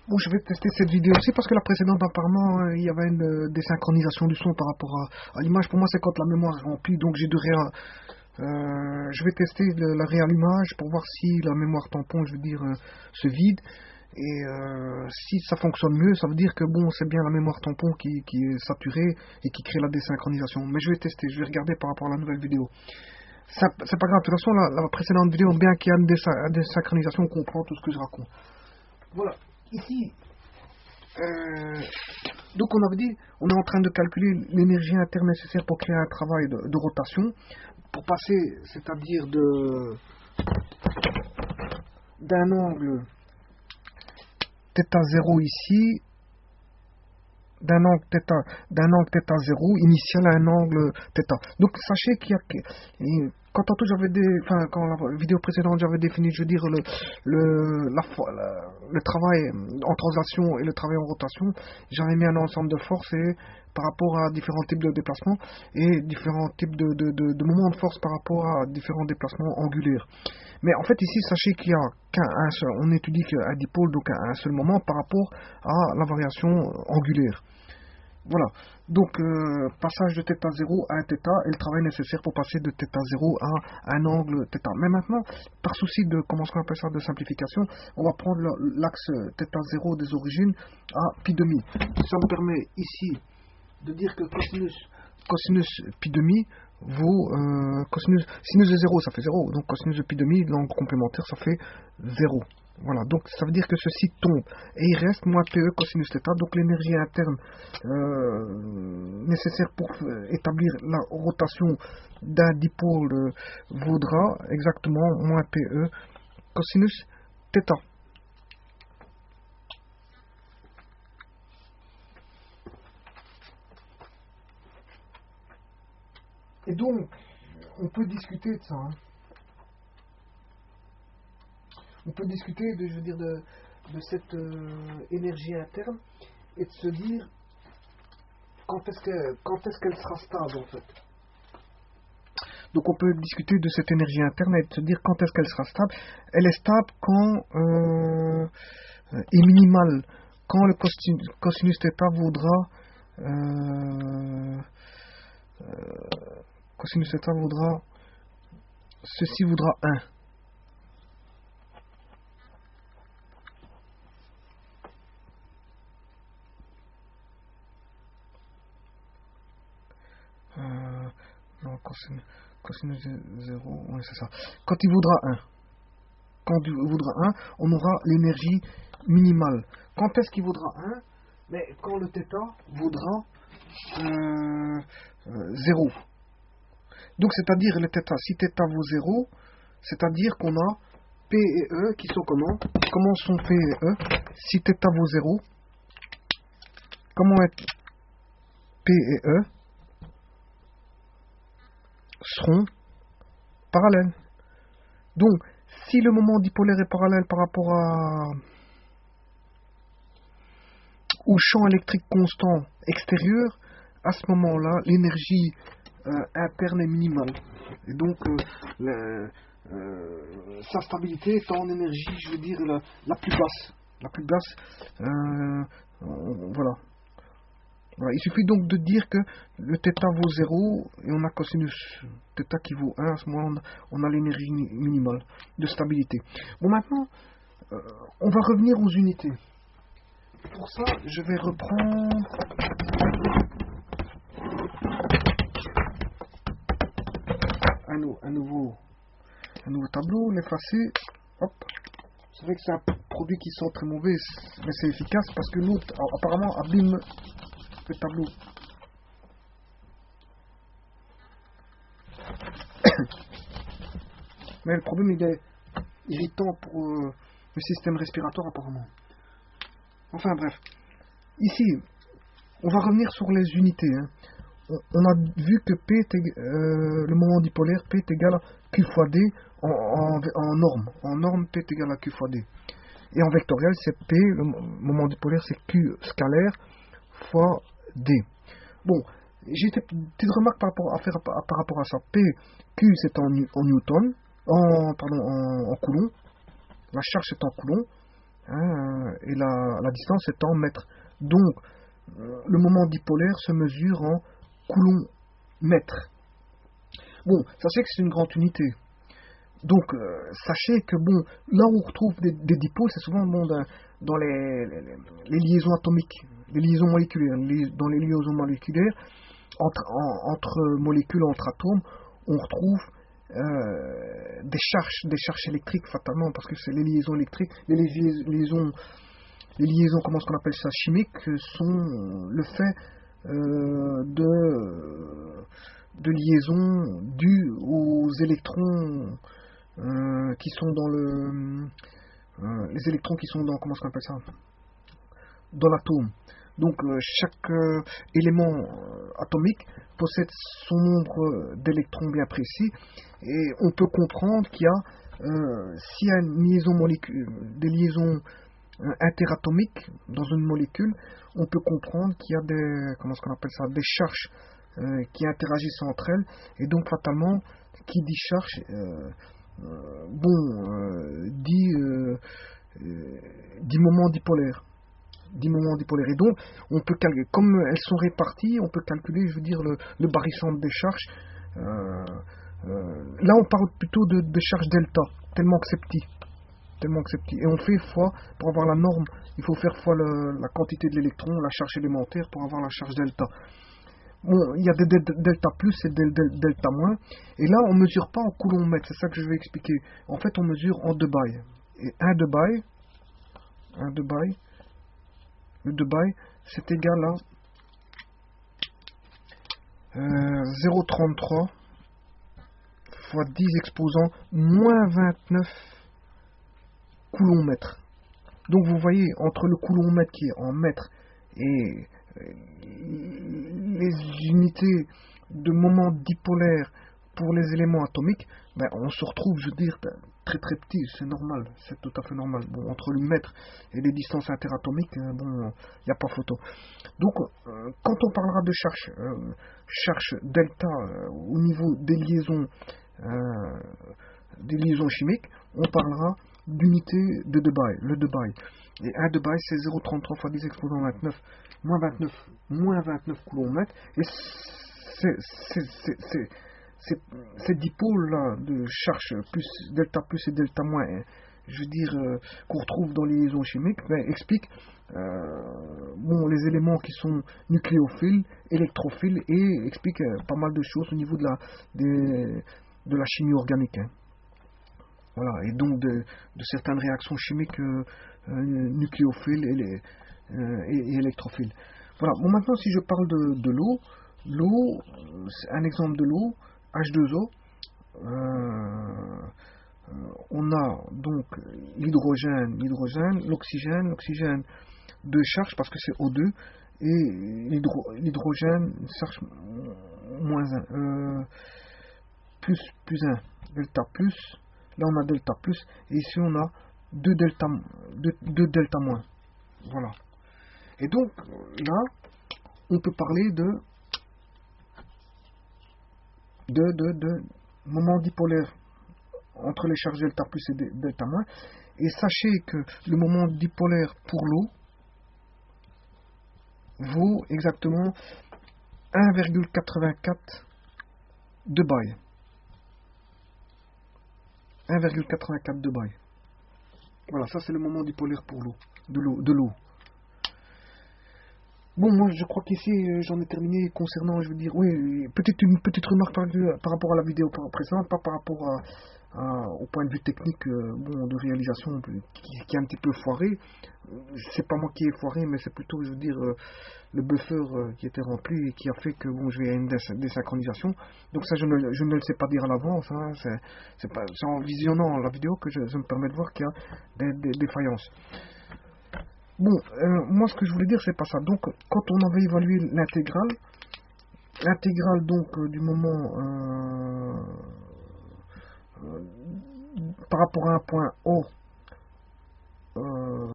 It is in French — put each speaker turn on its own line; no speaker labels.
Bon, je vais tester cette vidéo aussi parce que la précédente, apparemment, il y avait une désynchronisation du son par rapport à l'image. Pour moi, c'est quand la mémoire est remplie, donc j'ai de réa. Je vais tester la réelle image pour voir si la mémoire tampon, je veux dire, se vide. Et si ça fonctionne mieux, ça veut dire que bon, c'est bien la mémoire tampon qui est saturée et qui crée la désynchronisation. Mais je vais tester, je vais regarder par rapport à la nouvelle vidéo. C'est pas grave, de toute façon, la précédente vidéo, bien qu'il y a une désynchronisation, on comprend tout ce que je raconte. Voilà, ici, donc on avait dit, on est en train de calculer l'énergie interne nécessaire pour créer un travail de rotation, pour passer, c'est-à-dire d'un angle θ0 ici, d'un angle θ 0 initial à un angle θ. Donc sachez qu'il y a quand tantôt quand la vidéo précédente j'avais défini, je veux dire le travail en translation et le travail en rotation, j'avais mis un ensemble de forces et par rapport à différents types de déplacements et différents types de moments de force par rapport à différents déplacements angulaires. Mais en fait ici sachez qu'il y a qu'un seul, on étudie qu'un dipôle, donc un seul moment par rapport à la variation angulaire. Voilà, donc passage de θ0 à un θ et le travail nécessaire pour passer de θ0 à un angle θ. Mais maintenant, par souci de, comment on appelle ça, de simplification, on va prendre l'axe θ0 des origines à pi demi. Ça me permet ici de dire que cosinus pi demi vaut sinus de 0, ça fait 0, donc cosinus de pi demi, l'angle complémentaire, ça fait 0. Voilà, donc ça veut dire que ceci tombe et il reste moins PE cosinus θ, donc l'énergie interne nécessaire pour établir la rotation d'un dipôle vaudra exactement moins PE cosinus θ. Et donc, on peut discuter de ça. Hein. On peut discuter de cette énergie interne et de se dire quand est-ce qu'elle sera stable en fait. Donc on peut discuter de cette énergie interne et de se dire quand est-ce qu'elle sera stable. Elle est stable quand est minimale, quand le cosinus θ vaudra cosinus θ vaudra ceci vaudra 1. Non, cosinus de 0, ouais, c'est ça. Quand il vaudra 1, on aura l'énergie minimale. Quand est-ce qu'il vaudra 1? Mais quand le θ vaudra 0. Donc c'est-à-dire le θ, si θ vaut 0, c'est-à-dire qu'on a P et E qui sont comment? Comment sont P et E? Si θ vaut 0, comment est P et E seront parallèles. Donc, si le moment dipolaire est parallèle par rapport au champ électrique constant extérieur, à ce moment-là, l'énergie interne est minimale. Et donc, sa stabilité est en énergie, je veux dire, la plus basse. La plus basse, voilà. Voilà, il suffit donc de dire que le θ vaut 0 et on a cosinus θ qui vaut 1, à ce moment-là on a l'énergie minimale de stabilité. Bon, maintenant, on va revenir aux unités. Pour ça, je vais reprendre un nouveau tableau, l'effacer. Hop. C'est vrai que c'est un produit qui sent très mauvais, mais c'est efficace parce que l'autre apparemment abîme le tableau. Mais le problème, il est irritant pour le système respiratoire apparemment. Enfin bref. Ici, on va revenir sur les unités. Hein. On a vu que P le moment dipolaire, P est égal à Q fois D en norme. En norme, P est égal à Q fois D. Et en vectoriel, c'est P, le moment dipolaire, c'est Q scalaire fois D. Bon, j'ai des petites remarques par rapport à ça. P, Q c'est en Newton, en coulomb. La charge c'est en coulomb. hein, et la distance est en mètres. Donc, le moment dipolaire se mesure en coulomb-mètre. Bon, sachez que c'est une grande unité. Donc, sachez que, bon, là où on retrouve des dipôles, c'est souvent bon, dans les liaisons atomiques, les liaisons moléculaires. Dans les liaisons moléculaires, entre molécules, entre atomes, on retrouve des charges électriques fatalement, parce que c'est les liaisons électriques, les liaisons, comment est-ce qu'on appelle ça, chimiques, sont le fait de liaisons dues aux électrons qui sont dans les électrons qui sont dans, comment est-ce qu'on appelle ça, dans l'atome. Donc chaque élément atomique possède son nombre d'électrons bien précis, et on peut comprendre qu'il y a, s'il y a une liaison des liaisons interatomiques dans une molécule, on peut comprendre qu'il y a comment est-ce qu'on appelle ça, des charges qui interagissent entre elles, et donc fatalement, qui dit charge, dit moment dipolaire. Et donc, on peut calculer, comme elles sont réparties, on peut calculer, je veux dire, le barycentre des charges. Là, on parle plutôt de charge delta, tellement que c'est petit. Et on fait fois, pour avoir la norme, il faut faire fois la quantité de l'électron, la charge élémentaire, pour avoir la charge delta. Bon, il y a des delta plus et des delta moins. Et là, on ne mesure pas en coulomb-mètre, c'est ça que je vais expliquer. En fait, on mesure en debye. Et un debye, le debye, c'est égal à 0,33 fois 10 exposant moins 29 coulomb-mètre. Donc vous voyez, entre le coulomb-mètre qui est en mètres et les unités de moment dipolaire pour les éléments atomiques, ben, on se retrouve, je veux dire, très très petit, c'est normal, c'est tout à fait normal. Bon, entre le mètre et les distances interatomiques, bon, il n'y a pas photo. Donc, quand on parlera de charge delta au niveau des liaisons chimiques, on parlera d'unité de debye, le debye. Et un debye, c'est 0,33 fois 10 exposant 29, moins 29 coulomb-mètre. Et ces dipôles-là de charge plus et delta moins, je veux dire, qu'on retrouve dans les liaisons chimiques, ben, expliquent les éléments qui sont nucléophiles, électrophiles, et expliquent pas mal de choses au niveau de la chimie organique. Hein. Voilà, et donc de certaines réactions chimiques nucléophiles et électrophiles. Voilà, bon, maintenant si je parle de l'eau, c'est un exemple de l'eau, H2O, on a donc l'hydrogène, l'oxygène, deux charges parce que c'est O2, et l'hydrogène, charge moins 1, plus 1, delta plus. Là, on a delta plus, et ici, on a 2 delta moins. Voilà. Et donc, là, on peut parler de moment dipolaire entre les charges delta plus et delta moins. Et sachez que le moment dipolaire pour l'eau vaut exactement 1,84 de bail. 1,84 de bail. Voilà, ça c'est le moment dipolaire pour l'eau, de l'eau. Bon, moi je crois qu'ici j'en ai terminé concernant, je veux dire, oui, une petite remarque par rapport à la vidéo précédente, pas par rapport au point de vue technique de réalisation qui est un petit peu foiré. C'est pas moi qui ai foiré, mais c'est plutôt, je veux dire, le buffer qui était rempli et qui a fait que je vais à une désynchronisation. Donc ça, je ne le sais pas dire à l'avance. Hein, c'est en visionnant la vidéo que je me permets de voir qu'il y a des défaillances. Bon, moi ce que je voulais dire, c'est pas ça. Donc, quand on avait évalué l'intégrale donc du moment par rapport à un point O